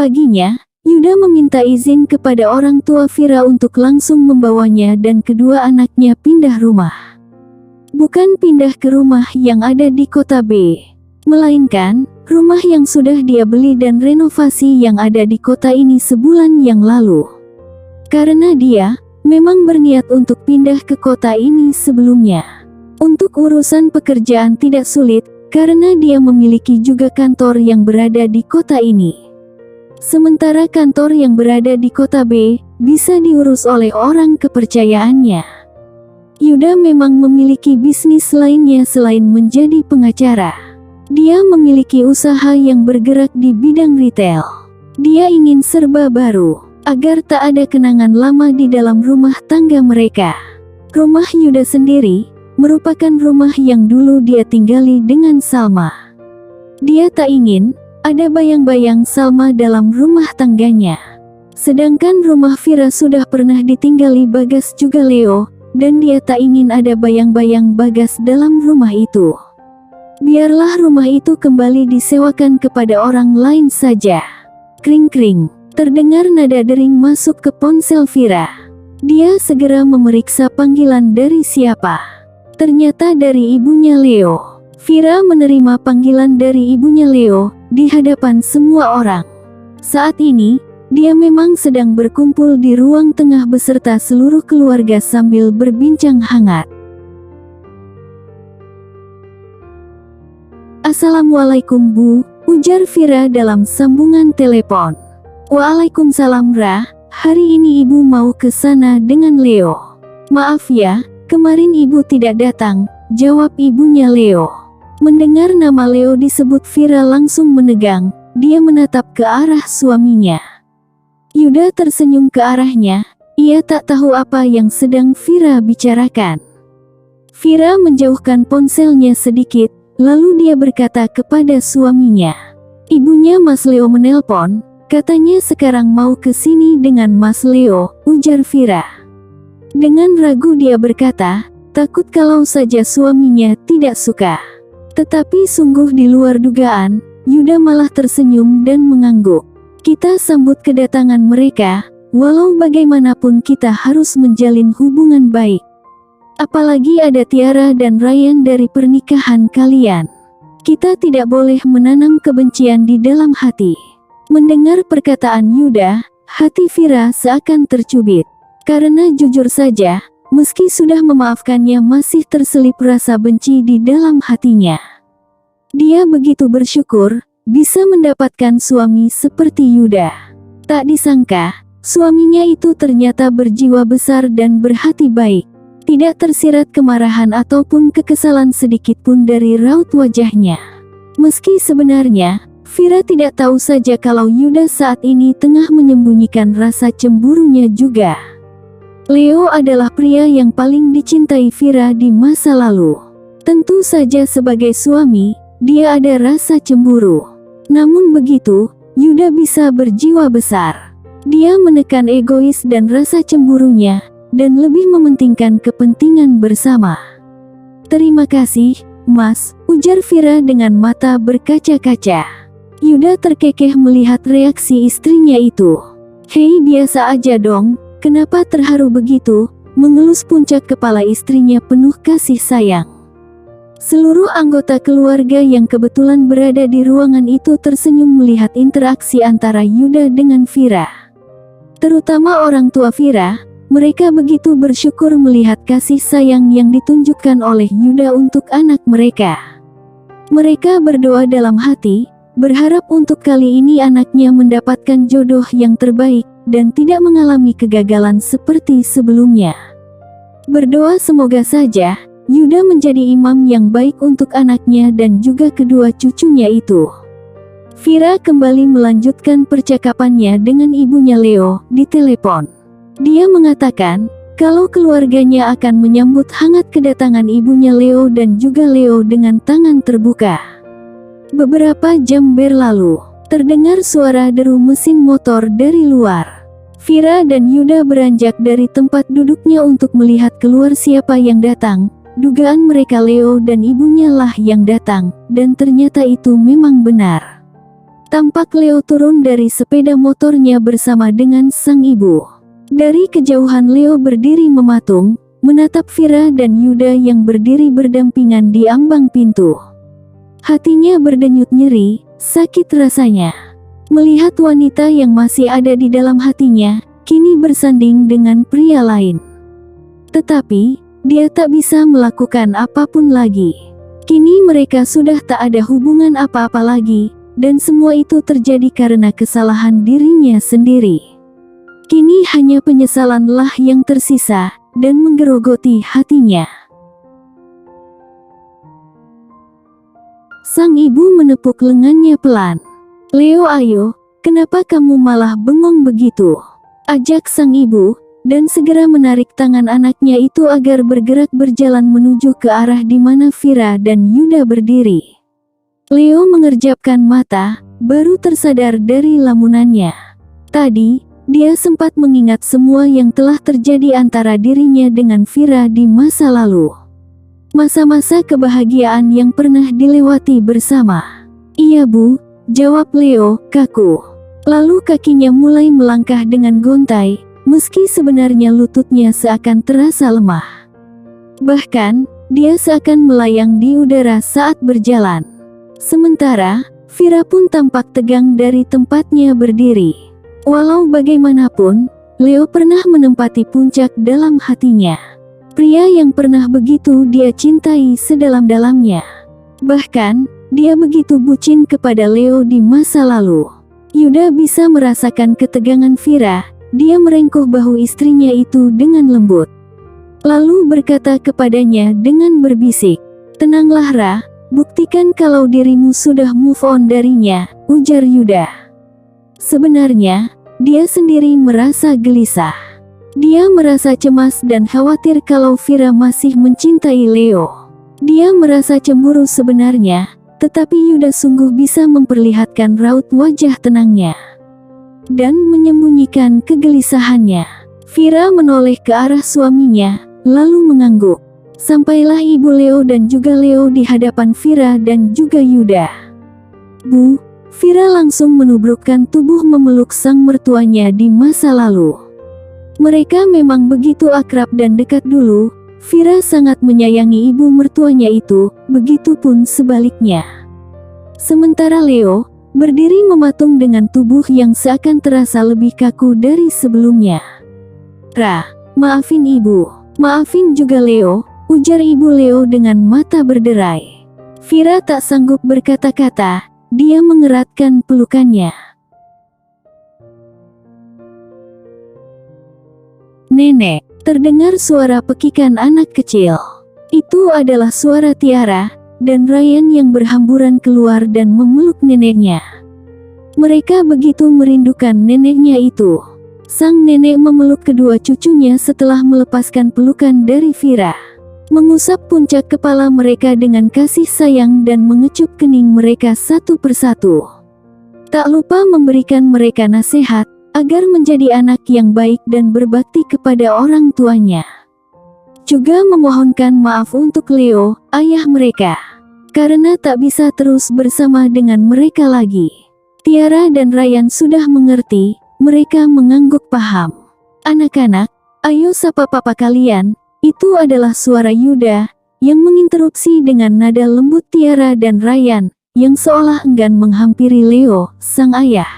Paginya, Yuda meminta izin kepada orang tua Vira untuk langsung membawanya dan kedua anaknya pindah rumah. Bukan pindah ke rumah yang ada di kota B, melainkan rumah yang sudah dia beli dan renovasi yang ada di kota ini sebulan yang lalu. Karena dia memang berniat untuk pindah ke kota ini sebelumnya. Untuk urusan pekerjaan tidak sulit, karena dia memiliki juga kantor yang berada di kota ini. Sementara kantor yang berada di kota B bisa diurus oleh orang kepercayaannya. Yuda memang memiliki bisnis lainnya selain menjadi pengacara. Dia memiliki usaha yang bergerak di bidang retail. Dia ingin serba baru, agar tak ada kenangan lama di dalam rumah tangga mereka. Rumah Yuda sendiri merupakan rumah yang dulu dia tinggali dengan Salma. Dia tak ingin ada bayang-bayang Salma dalam rumah tangganya. Sedangkan rumah Vira sudah pernah ditinggali Bagas juga Leo, dan dia tak ingin ada bayang-bayang Bagas dalam rumah itu. Biarlah rumah itu kembali disewakan kepada orang lain saja. Kring-kring, terdengar nada dering masuk ke ponsel Vira. Dia segera memeriksa panggilan dari siapa. Ternyata dari ibunya Leo. Vira menerima panggilan dari ibunya Leo di hadapan semua orang. Saat ini, dia memang sedang berkumpul di ruang tengah beserta seluruh keluarga sambil berbincang hangat. "Assalamualaikum Bu," ujar Vira dalam sambungan telepon. "Waalaikumsalam Ra, hari ini Ibu mau ke sana dengan Leo." "Maaf ya, kemarin Ibu tidak datang," jawab ibunya Leo. Mendengar nama Leo disebut, Vira langsung menegang. Dia menatap ke arah suaminya. Yuda tersenyum ke arahnya. Ia tak tahu apa yang sedang Vira bicarakan. Vira menjauhkan ponselnya sedikit, lalu dia berkata kepada suaminya. "Ibunya Mas Leo menelpon, katanya sekarang mau ke sini dengan Mas Leo," ujar Vira. Dengan ragu dia berkata, takut kalau saja suaminya tidak suka. Tetapi sungguh di luar dugaan, Yuda malah tersenyum dan mengangguk. "Kita sambut kedatangan mereka, walau bagaimanapun kita harus menjalin hubungan baik. Apalagi ada Tiara dan Ryan dari pernikahan kalian. Kita tidak boleh menanam kebencian di dalam hati." Mendengar perkataan Yuda, hati Vira seakan tercubit. Karena jujur saja, meski sudah memaafkannya masih terselip rasa benci di dalam hatinya. Dia begitu bersyukur bisa mendapatkan suami seperti Yuda. Tak disangka, suaminya itu ternyata berjiwa besar dan berhati baik. Tidak tersirat kemarahan ataupun kekesalan sedikitpun dari raut wajahnya. Meski sebenarnya, Vira tidak tahu saja kalau Yuda saat ini tengah menyembunyikan rasa cemburunya juga. Leo adalah pria yang paling dicintai Vira di masa lalu. Tentu saja sebagai suami, dia ada rasa cemburu. Namun begitu, Yuda bisa berjiwa besar. Dia menekan egois dan rasa cemburunya, dan lebih mementingkan kepentingan bersama. "Terima kasih, Mas," ujar Vira dengan mata berkaca-kaca. Yuda terkekeh melihat reaksi istrinya itu. "Hei, biasa aja dong. Kenapa terharu begitu?" mengelus puncak kepala istrinya penuh kasih sayang. Seluruh anggota keluarga yang kebetulan berada di ruangan itu tersenyum melihat interaksi antara Yuda dengan Vira. Terutama orang tua Vira, mereka begitu bersyukur melihat kasih sayang yang ditunjukkan oleh Yuda untuk anak mereka. Mereka berdoa dalam hati, berharap untuk kali ini anaknya mendapatkan jodoh yang terbaik dan tidak mengalami kegagalan seperti sebelumnya. Berdoa semoga saja Yuda menjadi imam yang baik untuk anaknya dan juga kedua cucunya itu. Vira kembali melanjutkan percakapannya dengan ibunya Leo di telepon. Dia mengatakan kalau keluarganya akan menyambut hangat kedatangan ibunya Leo dan juga Leo dengan tangan terbuka. Beberapa jam berlalu, terdengar suara deru mesin motor dari luar. Vira dan Yuda beranjak dari tempat duduknya untuk melihat keluar siapa yang datang. Dugaan mereka Leo dan ibunya lah yang datang, dan ternyata itu memang benar. Tampak Leo turun dari sepeda motornya bersama dengan sang ibu. Dari kejauhan Leo berdiri mematung, menatap Vira dan Yuda yang berdiri berdampingan di ambang pintu. Hatinya berdenyut nyeri, sakit rasanya. Melihat wanita yang masih ada di dalam hatinya, kini bersanding dengan pria lain. Tetapi, dia tak bisa melakukan apapun lagi. Kini mereka sudah tak ada hubungan apa-apa lagi, dan semua itu terjadi karena kesalahan dirinya sendiri. Kini hanya penyesalanlah yang tersisa, dan menggerogoti hatinya. Sang ibu menepuk lengannya pelan. "Leo, ayo, kenapa kamu malah bengong begitu?" ajak sang ibu, dan segera menarik tangan anaknya itu agar bergerak berjalan menuju ke arah di mana Vira dan Yuda berdiri. Leo mengerjapkan mata, baru tersadar dari lamunannya. Tadi, dia sempat mengingat semua yang telah terjadi antara dirinya dengan Vira di masa lalu. Masa-masa kebahagiaan yang pernah dilewati bersama. "Iya Bu," jawab Leo, kaku. Lalu kakinya mulai melangkah dengan gontai, meski sebenarnya lututnya seakan terasa lemah. Bahkan, dia seakan melayang di udara saat berjalan. Sementara, Vira pun tampak tegang dari tempatnya berdiri. Walau bagaimanapun, Leo pernah menempati puncak dalam hatinya. Pria yang pernah begitu dia cintai sedalam-dalamnya. Bahkan, dia begitu bucin kepada Leo di masa lalu. Yuda bisa merasakan ketegangan Vira, dia merengkuh bahu istrinya itu dengan lembut. Lalu berkata kepadanya dengan berbisik, "Tenanglah Ra, buktikan kalau dirimu sudah move on darinya," ujar Yuda. Sebenarnya, dia sendiri merasa gelisah. Dia merasa cemas dan khawatir kalau Vira masih mencintai Leo. Dia merasa cemburu sebenarnya, tetapi Yuda sungguh bisa memperlihatkan raut wajah tenangnya dan menyembunyikan kegelisahannya. Vira menoleh ke arah suaminya, lalu mengangguk. Sampailah ibu Leo dan juga Leo di hadapan Vira dan juga Yuda. "Bu," Vira langsung menubrukkan tubuh memeluk sang mertuanya di masa lalu. Mereka memang begitu akrab dan dekat dulu. Vira sangat menyayangi ibu mertuanya itu, begitupun sebaliknya. Sementara Leo berdiri mematung dengan tubuh yang seakan terasa lebih kaku dari sebelumnya. "Ra, maafin ibu." "Maafin juga Leo," ujar ibu Leo dengan mata berderai. Vira tak sanggup berkata-kata, dia mengeratkan pelukannya. "Nenek," terdengar suara pekikan anak kecil. Itu adalah suara Tiara dan Ryan yang berhamburan keluar dan memeluk neneknya. Mereka begitu merindukan neneknya itu. Sang nenek memeluk kedua cucunya setelah melepaskan pelukan dari Vira. Mengusap puncak kepala mereka dengan kasih sayang dan mengecup kening mereka satu persatu. Tak lupa memberikan mereka nasihat agar menjadi anak yang baik dan berbakti kepada orang tuanya. Juga memohonkan maaf untuk Leo, ayah mereka, karena tak bisa terus bersama dengan mereka lagi. Tiara dan Ryan sudah mengerti, mereka mengangguk paham. "Anak-anak, ayo sapa papa kalian." Itu adalah suara Yuda yang menginterupsi dengan nada lembut Tiara dan Ryan yang seolah enggan menghampiri Leo, sang ayah.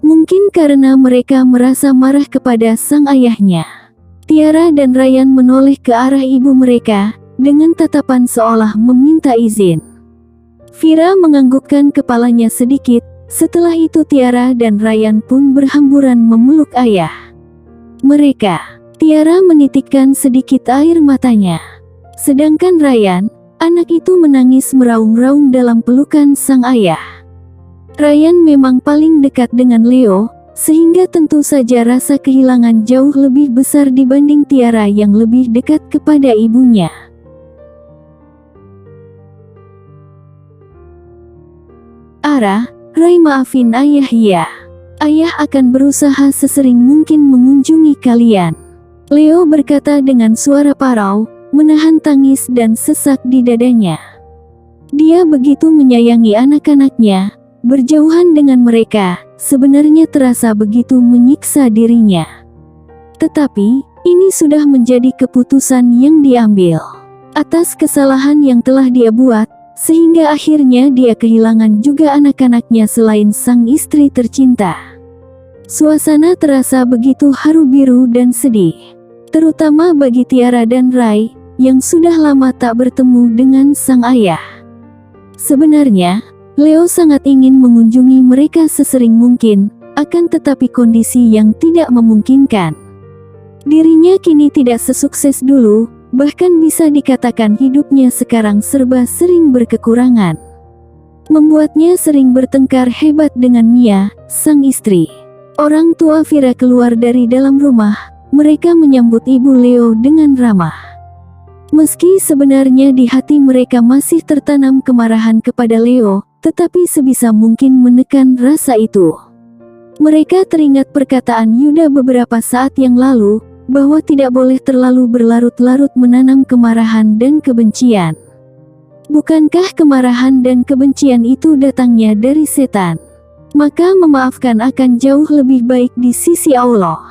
Mungkin karena mereka merasa marah kepada sang ayahnya. Tiara dan Ryan menoleh ke arah ibu mereka dengan tatapan seolah meminta izin. Vira menganggukkan kepalanya sedikit, setelah itu Tiara dan Ryan pun berhamburan memeluk ayah mereka. Tiara menitikkan sedikit air matanya. Sedangkan Ryan, anak itu menangis meraung-raung dalam pelukan sang ayah. Ryan memang paling dekat dengan Leo, sehingga tentu saja rasa kehilangan jauh lebih besar dibanding Tiara yang lebih dekat kepada ibunya. "Ara, Ray, maafin ayah ya. Ayah akan berusaha sesering mungkin mengunjungi kalian." Leo berkata dengan suara parau, menahan tangis dan sesak di dadanya. Dia begitu menyayangi anak-anaknya, berjauhan dengan mereka sebenarnya terasa begitu menyiksa dirinya. Tetapi, ini sudah menjadi keputusan yang diambil atas kesalahan yang telah dia buat, sehingga akhirnya dia kehilangan juga anak-anaknya selain sang istri tercinta. Suasana terasa begitu haru biru dan sedih, terutama bagi Tiara dan Rai, yang sudah lama tak bertemu dengan sang ayah. Sebenarnya, Leo sangat ingin mengunjungi mereka sesering mungkin, akan tetapi kondisi yang tidak memungkinkan. Dirinya kini tidak sesukses dulu, bahkan bisa dikatakan hidupnya sekarang serba sering berkekurangan. Membuatnya sering bertengkar hebat dengan Mia, sang istri. Orang tua Vira keluar dari dalam rumah, mereka menyambut ibu Leo dengan ramah. Meski sebenarnya di hati mereka masih tertanam kemarahan kepada Leo, tetapi sebisa mungkin menekan rasa itu. Mereka teringat perkataan Yuda beberapa saat yang lalu, bahwa tidak boleh terlalu berlarut-larut menanam kemarahan dan kebencian. Bukankah kemarahan dan kebencian itu datangnya dari setan? Maka memaafkan akan jauh lebih baik di sisi Allah.